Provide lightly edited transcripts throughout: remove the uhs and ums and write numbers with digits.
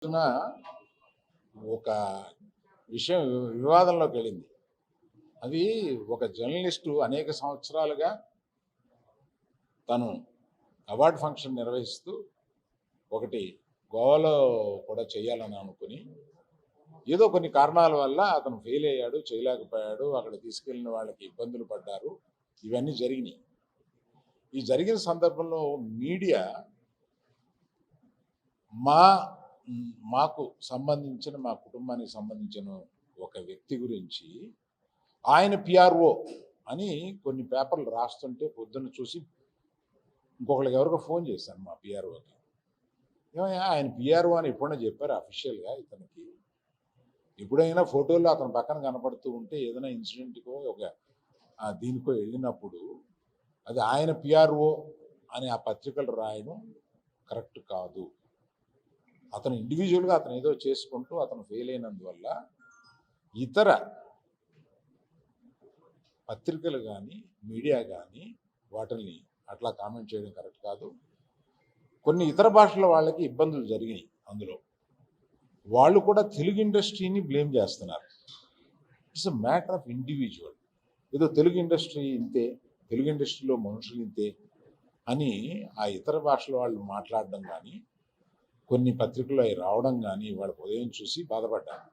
రోజున ఒక విషయం వివాదంలోకి వెళ్ళింది. అది ఒక జర్నలిస్టు అనేక సంవత్సరాలుగా తను అవార్డు ఫంక్షన్ నిర్వహిస్తూ ఒకటి గోవాలో కూడా చేయాలని అనుకుని ఏదో కొన్ని కారణాల వల్ల అతను ఫెయిల్ అయ్యాడు, చేయలేకపోయాడు. అక్కడ తీసుకెళ్లిన వాళ్ళకి ఇబ్బందులు పడ్డారు. ఇవన్నీ జరిగినాయి. ఈ జరిగిన సందర్భంలో మీడియా మాకు సంబంధించిన మా కుటుంబానికి సంబంధించిన ఒక వ్యక్తి గురించి ఆయన పిఆర్ఓ అని కొన్ని పేపర్లు రాస్తుంటే పొద్దున్న చూసి ఇంకొకరికి ఎవరికో ఫోన్ చేశాను మా పిఆర్ఓకి. ఏమయ్యా ఆయన పిఆర్ఓ అని ఎప్పుడైనా చెప్పారు అఫీషియల్గా ఇతనికి? ఎప్పుడైనా ఫోటోల్లో అతని పక్కన కనపడుతూ ఉంటే ఏదైనా ఇన్సిడెంట్కో ఒక దీనికో వెళ్ళినప్పుడు అది ఆయన పిఆర్ఓ అని ఆ పత్రికలు రాయడం కరెక్ట్ కాదు. అతను ఇండివిజువల్గా అతను ఏదో చేసుకుంటూ అతను ఫెయిల్ అయినందువల్ల ఇతర పత్రికలు కానీ మీడియా కానీ వాటిని అట్లా కామెంట్ చేయడం కరెక్ట్ కాదు. కొన్ని ఇతర భాషల వాళ్ళకి ఇబ్బందులు జరిగినాయి. అందులో వాళ్ళు కూడా తెలుగు ఇండస్ట్రీని బ్లేమ్ చేస్తున్నారు. It's a matter of individual. ఏదో తెలుగు ఇండస్ట్రీ ఇంతే, తెలుగు ఇండస్ట్రీలో మనుషులు ఇంతే అని ఆ ఇతర భాషల వాళ్ళు మాట్లాడడం కానీ కొన్ని పత్రికలు అవి రావడం కానీ వాళ్ళ ఉదయం చూసి బాధపడ్డారు.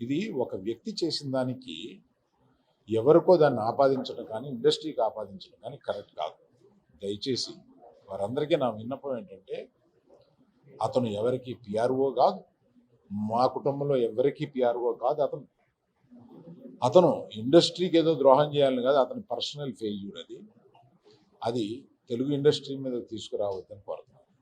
ఇది ఒక వ్యక్తి చేసిన దానికి ఎవరికో దాన్ని ఆపాదించడం కానీ ఇండస్ట్రీకి ఆపాదించడం కానీ కరెక్ట్ కాదు. దయచేసి వారందరికీ నా విన్నపం ఏంటంటే అతను ఎవరికి పిఆర్ఓ కాదు, మా కుటుంబంలో ఎవరికి పిఆర్ఓ కాదు. అతను ఇండస్ట్రీకి ఏదో ద్రోహం చేయాలని కాదు, అతని పర్సనల్ ఫెయిల్యూర్ అది తెలుగు ఇండస్ట్రీ మీద తీసుకురావద్దని కోరుతాను.